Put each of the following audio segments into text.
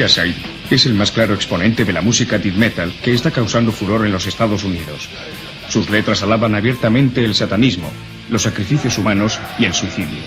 Side es el más claro exponente de la música death metal que está causando furor en los Estados Unidos. Sus letras alaban abiertamente el satanismo, los sacrificios humanos y el suicidio.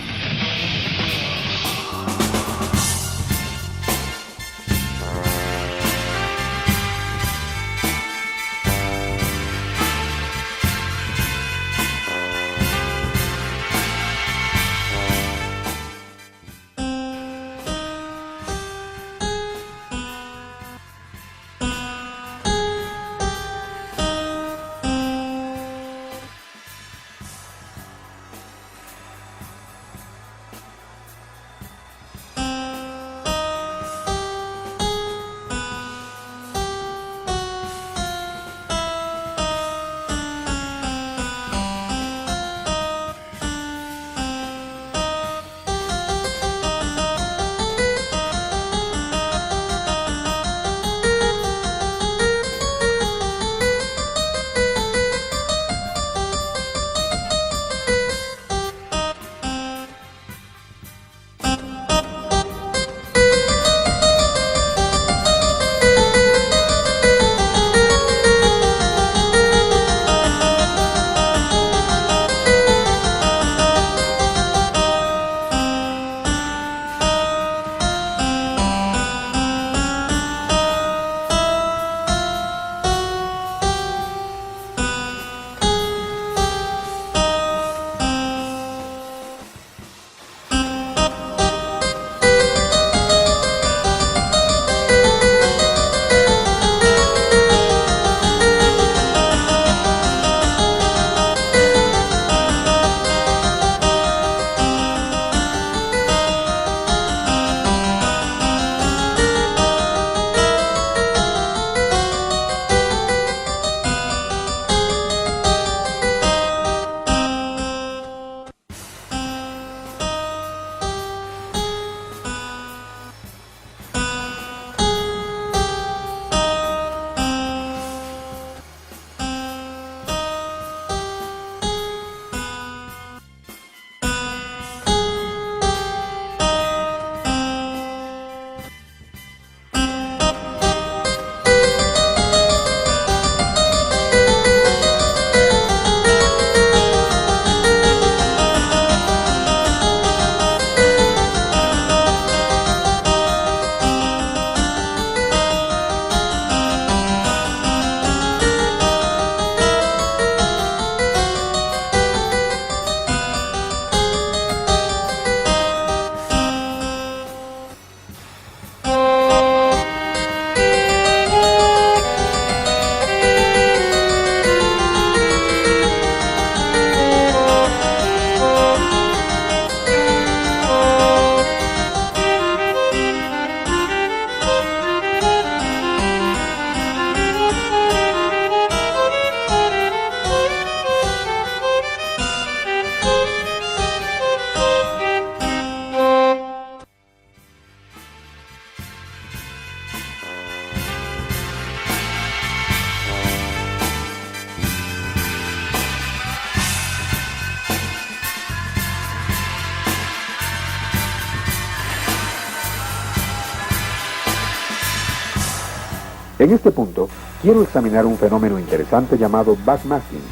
En este punto, quiero examinar un fenómeno interesante llamado backmasking.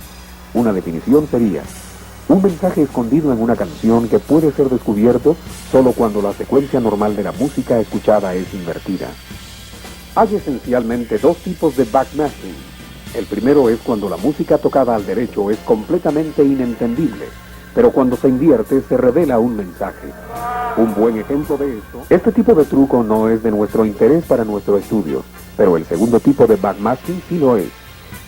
Una definición sería un mensaje escondido en una canción que puede ser descubierto solo cuando la secuencia normal de la música escuchada es invertida. Hay esencialmente dos tipos de backmasking. El primero es cuando la música tocada al derecho es completamente inentendible, pero cuando se invierte se revela un mensaje. Un buen ejemplo de esto, este tipo de truco no es de nuestro interés para nuestro estudio, pero el segundo tipo de backmasking sí lo es.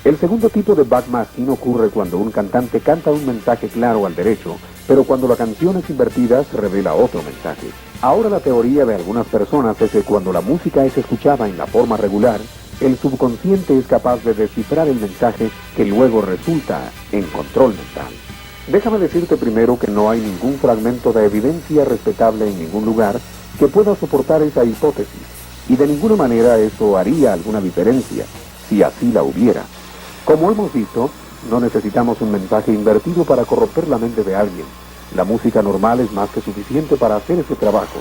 El segundo tipo de backmasking ocurre cuando un cantante canta un mensaje claro al derecho, pero cuando la canción es invertida se revela otro mensaje. Ahora la teoría de algunas personas es que cuando la música es escuchada en la forma regular, el subconsciente es capaz de descifrar el mensaje que luego resulta en control mental. Déjame decirte primero que no hay ningún fragmento de evidencia respetable en ningún lugar que pueda soportar esa hipótesis, y de ninguna manera eso haría alguna diferencia, si así la hubiera. Como hemos visto, no necesitamos un mensaje invertido para corromper la mente de alguien. La música normal es más que suficiente para hacer ese trabajo.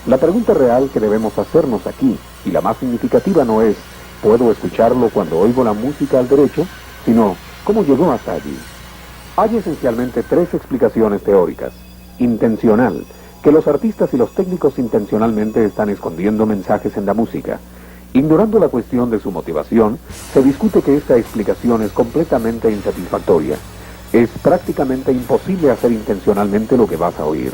La pregunta real que debemos hacernos aquí, y la más significativa, no es ¿puedo escucharlo cuando oigo la música al derecho?, sino ¿cómo llegó hasta allí? Hay esencialmente tres explicaciones teóricas. Intencional, que los artistas y los técnicos intencionalmente están escondiendo mensajes en la música. Ignorando la cuestión de su motivación, se discute que esta explicación es completamente insatisfactoria. Es prácticamente imposible hacer intencionalmente lo que vas a oír.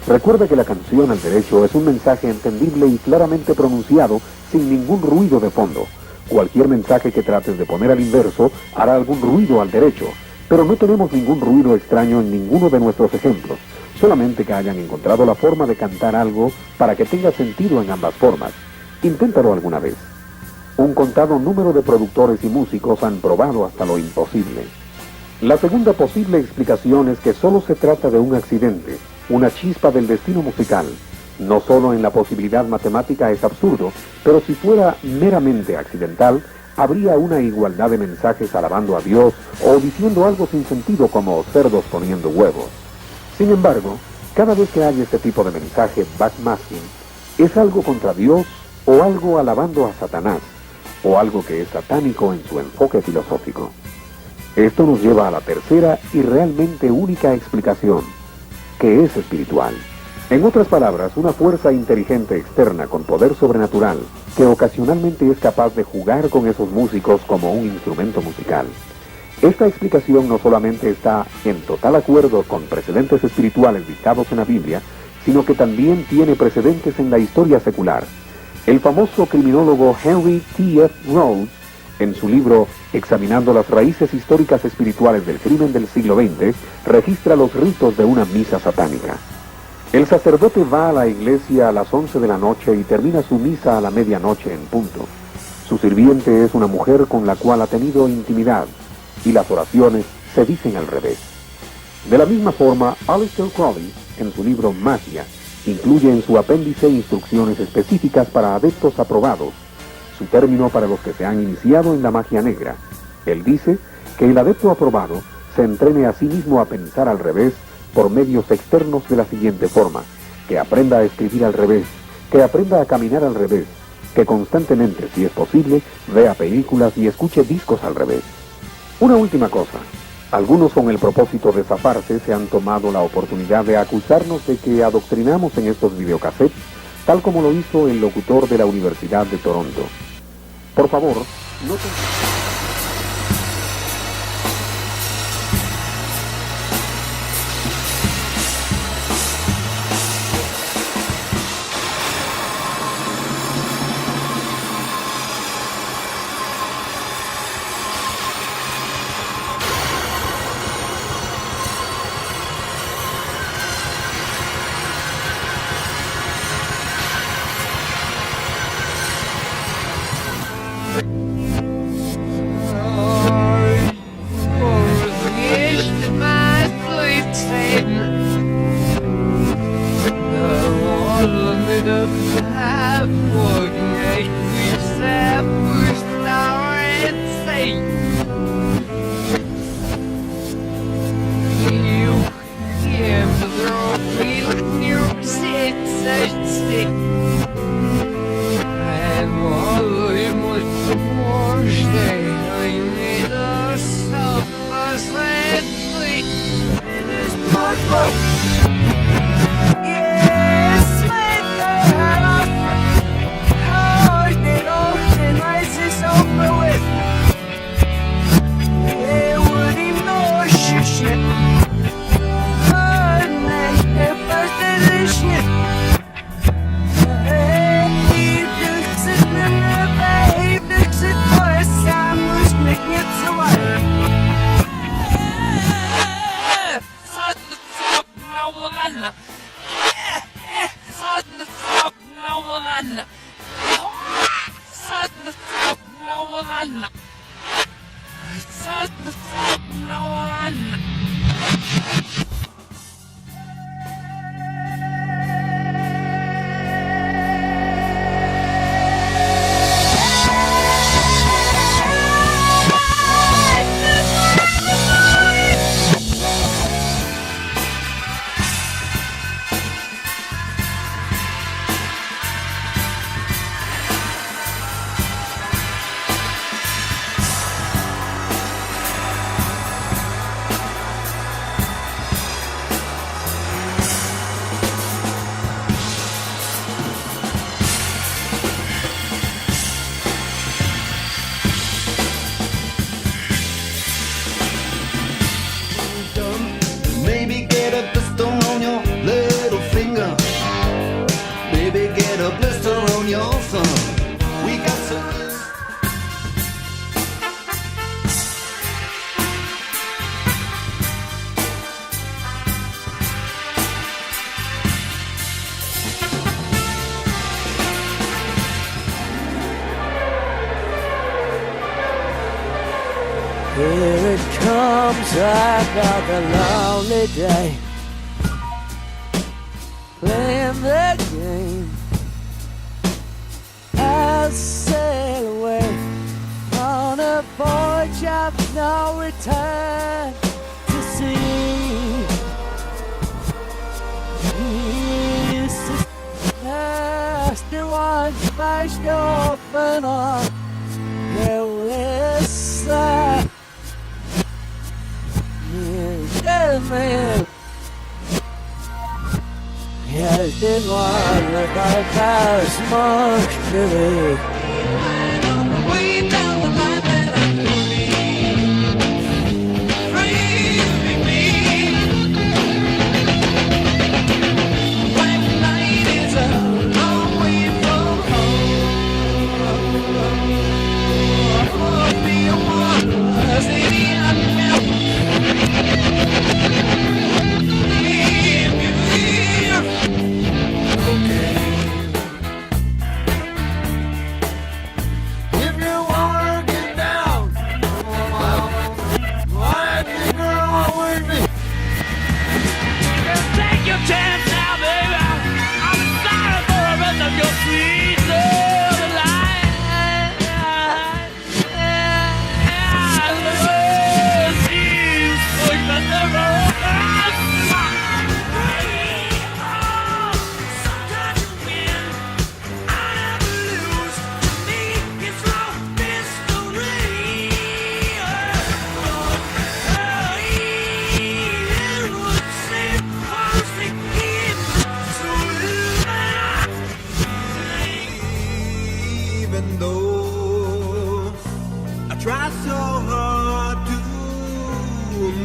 Recuerda que la canción al derecho es un mensaje entendible y claramente pronunciado sin ningún ruido de fondo. Cualquier mensaje que trates de poner al inverso hará algún ruido al derecho, pero no tenemos ningún ruido extraño en ninguno de nuestros ejemplos, solamente que hayan encontrado la forma de cantar algo para que tenga sentido en ambas formas. Inténtalo alguna vez. Un contado número de productores y músicos han probado hasta lo imposible. La segunda posible explicación es que solo se trata de un accidente, una chispa del destino musical. No solo en la posibilidad matemática es absurdo, pero si fuera meramente accidental, habría una igualdad de mensajes alabando a Dios o diciendo algo sin sentido como cerdos poniendo huevos. Sin embargo, cada vez que hay este tipo de mensaje backmasking, es algo contra Dios o algo alabando a Satanás, o algo que es satánico en su enfoque filosófico. Esto nos lleva a la tercera y realmente única explicación, que es espiritual. En otras palabras, una fuerza inteligente externa con poder sobrenatural que ocasionalmente es capaz de jugar con esos músicos como un instrumento musical. Esta explicación no solamente está en total acuerdo con precedentes espirituales dictados en la Biblia, sino que también tiene precedentes en la historia secular. El famoso criminólogo Henry T. F. Rhodes, en su libro Examinando las raíces históricas espirituales del crimen del siglo XX, registra los ritos de una misa satánica. El sacerdote va a la iglesia a las 11 de la noche y termina su misa a la medianoche en punto. Su sirviente es una mujer con la cual ha tenido intimidad, y las oraciones se dicen al revés. De la misma forma, Aleister Crowley, en su libro Magia, incluye en su apéndice instrucciones específicas para adeptos aprobados, su término para los que se han iniciado en la magia negra. Él dice que el adepto aprobado se entrene a sí mismo a pensar al revés por medios externos de la siguiente forma: que aprenda a escribir al revés, que aprenda a caminar al revés, que constantemente, si es posible, vea películas y escuche discos al revés. Una última cosa. Algunos, con el propósito de zafarse, se han tomado la oportunidad de acusarnos de que adoctrinamos en estos videocassettes, tal como lo hizo el locutor de la Universidad de Toronto. Por favor, no te... Here it comes, another lonely day, playing the game. I sail away on a voyage of no return to sea. This past the one smashed open on careless side. Man, yes, it was like I smoked to way down the line that I believe. Crazy me. White night is a long way from home. Be a one, city I never. Chance now, baby. I'm sorry for the rest of your sweet love life. Sometimes you win, I never lose. To me, it's long mystery. It would seem even though I try so hard to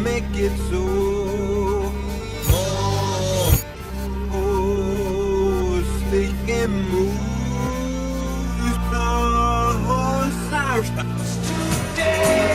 make it so, slick and moves, today.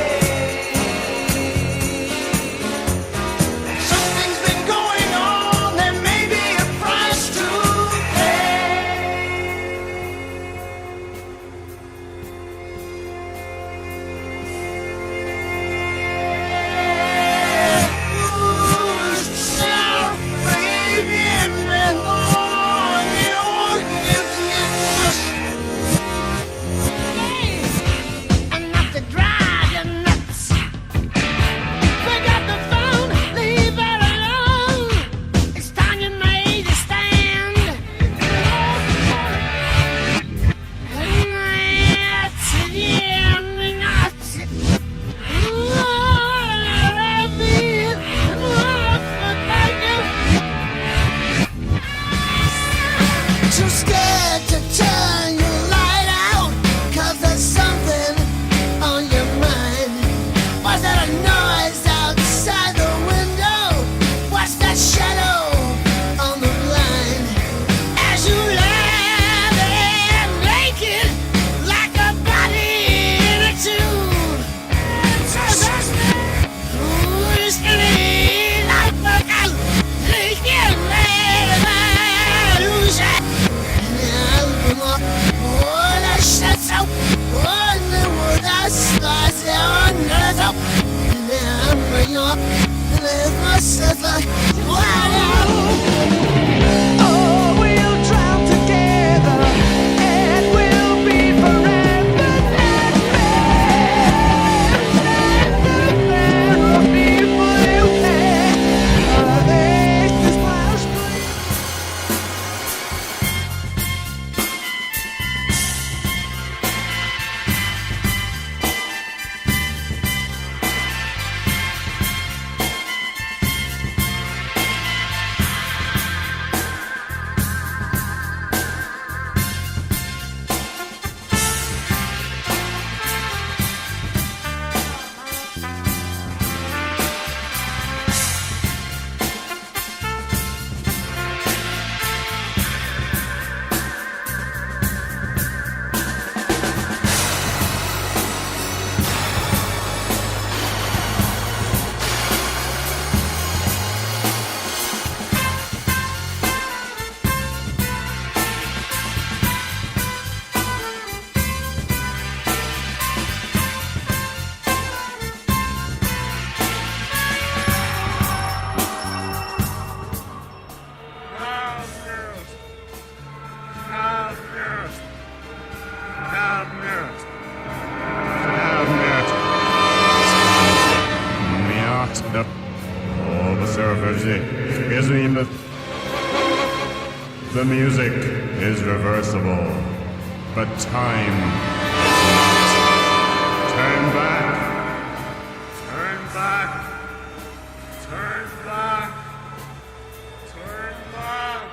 The music is reversible, but time not. Turn back. Turn back. Turn back. Turn back.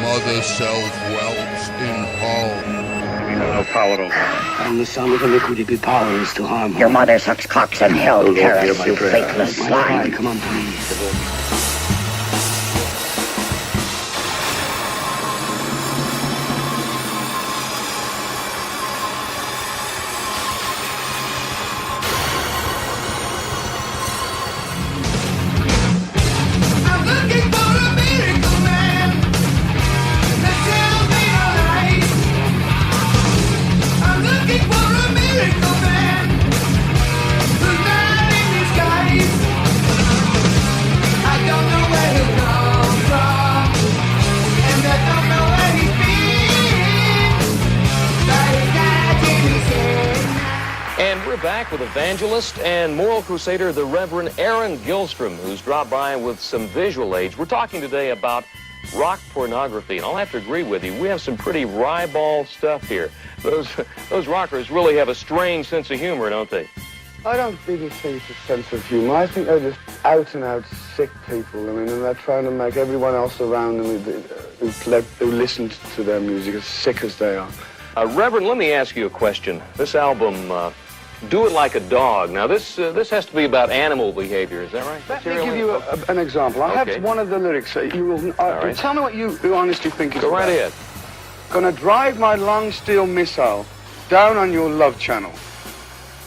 Mother self welts in hall. You have no power over her. And the son of a liquid be powerless to harm her. Your mother sucks cocks in hell, Oh, Lord, hear Paris, my you prayer. faithless My swine. cry, come unto me. Back with evangelist and moral crusader, the Reverend Aaron Gilstrom, who's dropped by with some visual aids. We're talking today about rock pornography, and I'll have to agree with you. We have some pretty ribald stuff here. Those rockers really have a strange sense of humor, don't they? I don't really think it's a sense of humor. I think they're just out-and-out sick people. I mean, and they're trying to make everyone else around them who listen to their music as sick as they are. Reverend, let me ask you a question. This album, Do It Like a Dog. Now, this has to be about animal behavior, is that right? Let me give you an example. I have one of the lyrics. You will right. Tell me what you honestly think is Go right ahead. Gonna drive my long steel missile down on your love channel.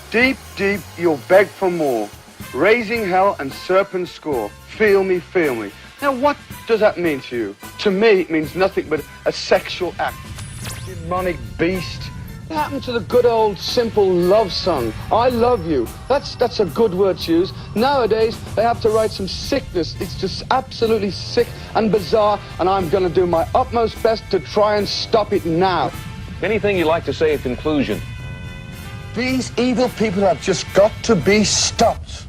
Deep, deep, you'll beg for more. Raising hell and serpent score. Feel me, feel me. Now, what does that mean to you? To me, it means nothing but a sexual act. Demonic beast. What happened to the good old simple love song? I love you. That's a good word to use. Nowadays, they have to write some sickness. It's just absolutely sick and bizarre, and I'm going to do my utmost best to try and stop it now. Anything you'd like to say in conclusion? These evil people have just got to be stopped.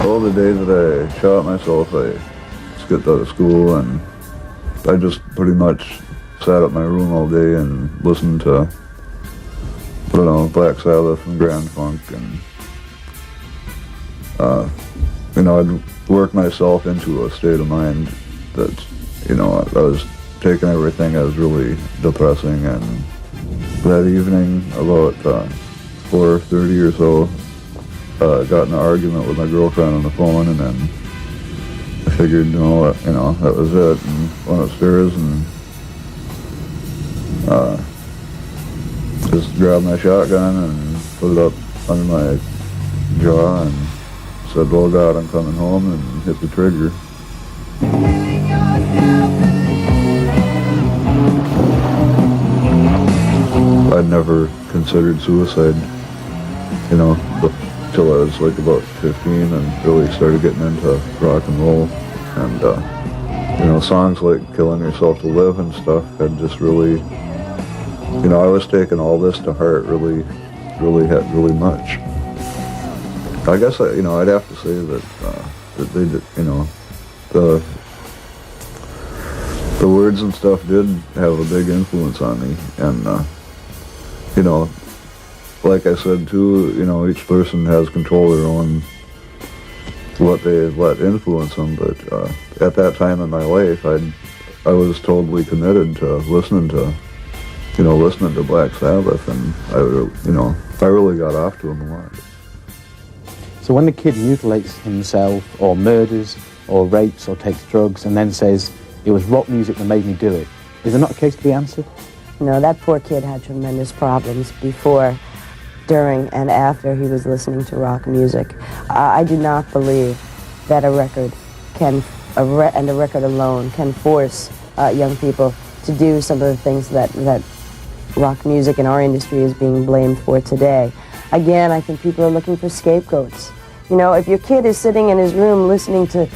Well, the day that I shot myself, I skipped out of school and I just pretty much sat at my room all day and listened to, I don't know, Black Sabbath and Grand Funk, and I'd work myself into a state of mind that, I was taking everything as really depressing. And that evening, about 4:30 or so, got in an argument with my girlfriend on the phone, and then I figured, that was it, and went upstairs and just grabbed my shotgun and put it up under my jaw and said, "Oh God, I'm coming home," and hit the trigger. I'd never considered suicide, till I was like about 15 and really started getting into rock and roll. And, songs like Killing Yourself to Live and stuff had just really, I was taking all this to heart really much. I guess, I'd have to say that they did, the words and stuff did have a big influence on me. And, like I said too, each person has control of their own, what they let influence them, but at that time in my life, I was totally committed to listening to Black Sabbath, and I really got off to them a lot. So when the kid mutilates himself, or murders, or rapes, or takes drugs, and then says, "It was rock music that made me do it," is there not a case to be answered? No, that poor kid had tremendous problems before, during, and after he was listening to rock music. I do not believe that a record and a record alone can force young people to do some of the things that rock music in our industry is being blamed for today. Again, I think people are looking for scapegoats. If your kid is sitting in his room listening to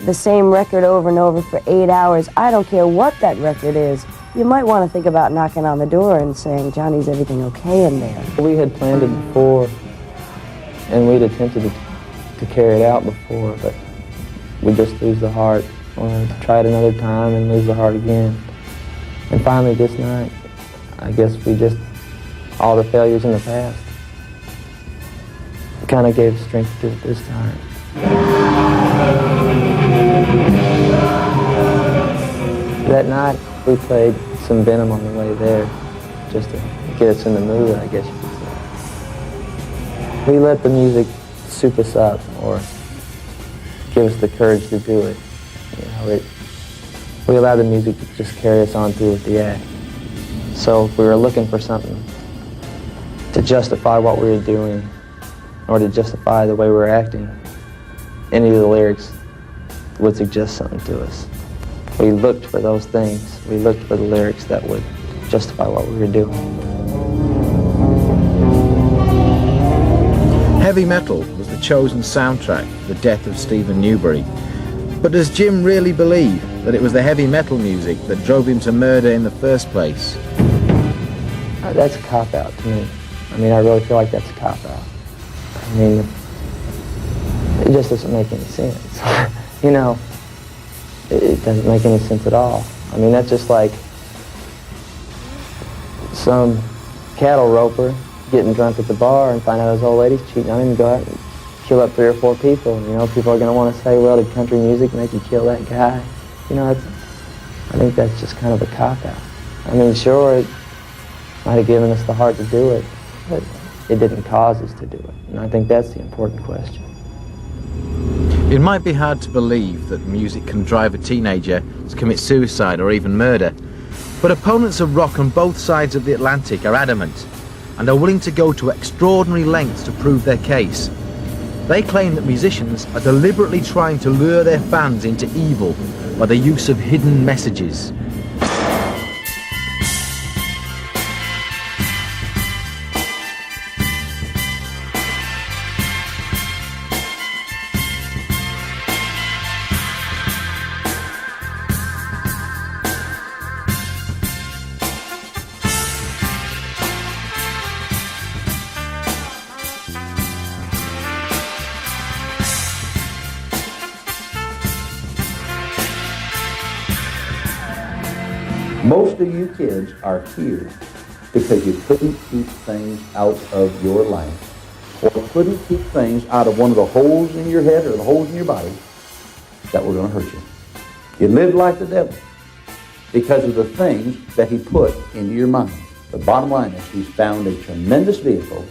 the same record over and over for 8 hours, I don't care what that record is, you might want to think about knocking on the door and saying, "Johnny, is everything okay in there?" We had planned it before, and we'd attempted to carry it out before, but we'd just lose the heart. Or try it another time and lose the heart again. And finally this night, I guess all the failures in the past kind of gave strength to it this time. That night, we played some Venom on the way there, just to get us in the mood, I guess you could say. We let the music soup us up, or give us the courage to do it. We allowed the music to just carry us on through with the act. So if we were looking for something to justify what we were doing, or to justify the way we were acting, any of the lyrics would suggest something to us. We looked for those things. We looked for the lyrics that would justify what we were doing. Heavy metal was the chosen soundtrack for the death of Stephen Newberry. But does Jim really believe that it was the heavy metal music that drove him to murder in the first place? That's a cop-out to me. I really feel like that's a cop-out. It just doesn't make any sense. It doesn't make any sense at all. That's just like some cattle roper getting drunk at the bar and find out his old lady's cheating on him and go out and kill up 3 or 4 people. People are going to want to say, well, did country music make you kill that guy? I think that's just kind of a cop-out. Sure, it might have given us the heart to do it, but it didn't cause us to do it. And I think that's the important question. It might be hard to believe that music can drive a teenager to commit suicide or even murder, but opponents of rock on both sides of the Atlantic are adamant and are willing to go to extraordinary lengths to prove their case. They claim that musicians are deliberately trying to lure their fans into evil by the use of hidden messages. Most of you kids are here because you couldn't keep things out of your life, or couldn't keep things out of one of the holes in your head or the holes in your body that were going to hurt you. You lived like the devil because of the things that he put into your mind. The bottom line is he's found a tremendous vehicle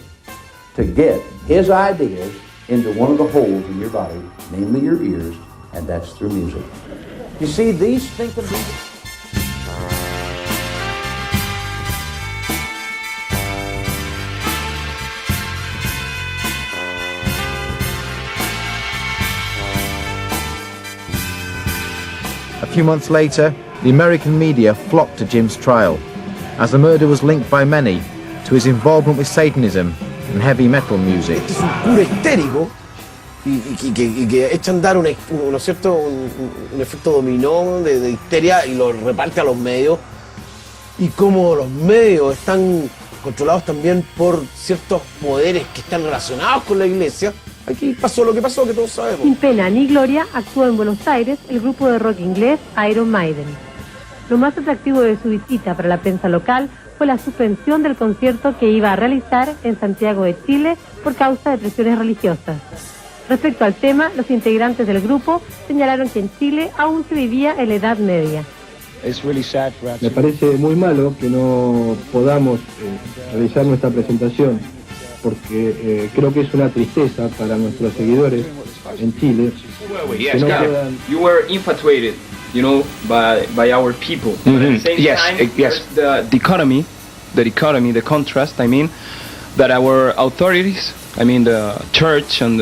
to get his ideas into one of the holes in your body, namely your ears, and that's through music. You see, these thinking people... A few months later, the American media flocked to Jim's trial, as the murder was linked by many to his involvement with Satanism and heavy metal music. Es un puro histérico y que echa a andar un efecto dominó de histeria y lo reparte a los medios. Y como los medios están controlados también por ciertos poderes que están relacionados con la iglesia, aquí pasó lo que pasó, que todos sabemos. Sin pena ni gloria actuó en Buenos Aires el grupo de rock inglés Iron Maiden. Lo más atractivo de su visita para la prensa local fue la suspensión del concierto que iba a realizar en Santiago de Chile por causa de presiones religiosas. Respecto al tema, los integrantes del grupo señalaron que en Chile aún se vivía en la Edad Media. Me parece muy malo que no podamos realizar nuestra presentación, porque creo que es una tristeza para nuestros seguidores en Chile que no puedan... You were infatuated, you know, by our people. But at the same time, yes. The dichotomy, the contrast, I mean, that our authorities, I mean the church and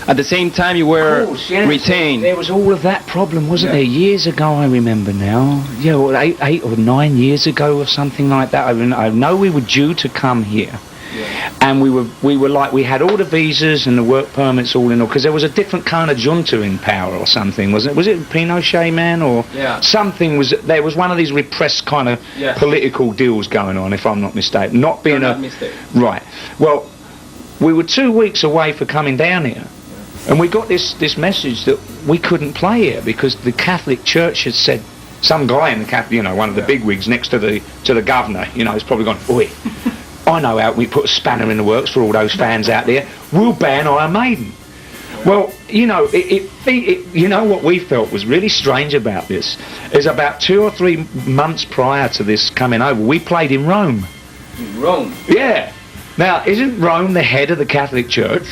at the same time you were retained. There was all of that problem, wasn't there? Years ago, I remember now. Yeah, well, 8 or 9 years ago or something like that. I know we were due to come here. Yeah. And we had all the visas and the work permits all in all, because there was a different kind of junta in power or something, wasn't it? Was it Pinochet, man, or something? There was one of these repressed kind of political deals going on, if I'm not mistaken. Not mistaken. Right. Well, we were 2 weeks away for coming down here, and we got this message that we couldn't play here because the Catholic Church had said, some guy in the Catholic, you know, one of the bigwigs next to the governor, you know, has probably gone, oi, I know how we put a spanner in the works for all those fans out there. We'll ban Iron Maiden. Well, you know, you know what we felt was really strange about this is about 2 or 3 months prior to this coming over, we played in Rome. In Rome? Yeah. Now, isn't Rome the head of the Catholic Church?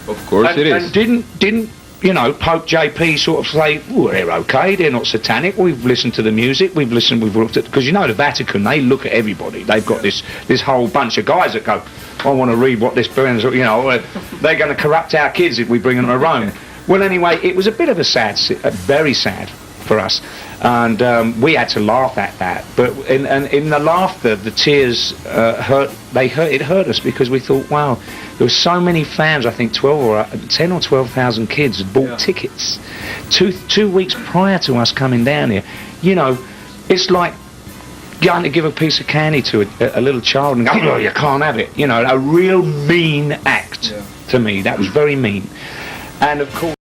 Of course it is. And didn't you know, Pope JP sort of say, well, they're okay, they're not satanic, we've listened to the music, we've looked at, because you know the Vatican, they look at everybody, they've got this whole bunch of guys that go, I want to read what this burns, you know, they're going to corrupt our kids if we bring them to Rome. Well, anyway, it was a bit of very sad for us, and we had to laugh at that, but in the laughter, the tears it hurt us, because we thought, wow, there were so many fans, I think 10 or 12,000 kids had bought tickets 2 weeks prior to us coming down here. You know, it's like going to give a piece of candy to a little child and go, oh, you can't have it. You know, a real mean act to me. That was very mean. And of course...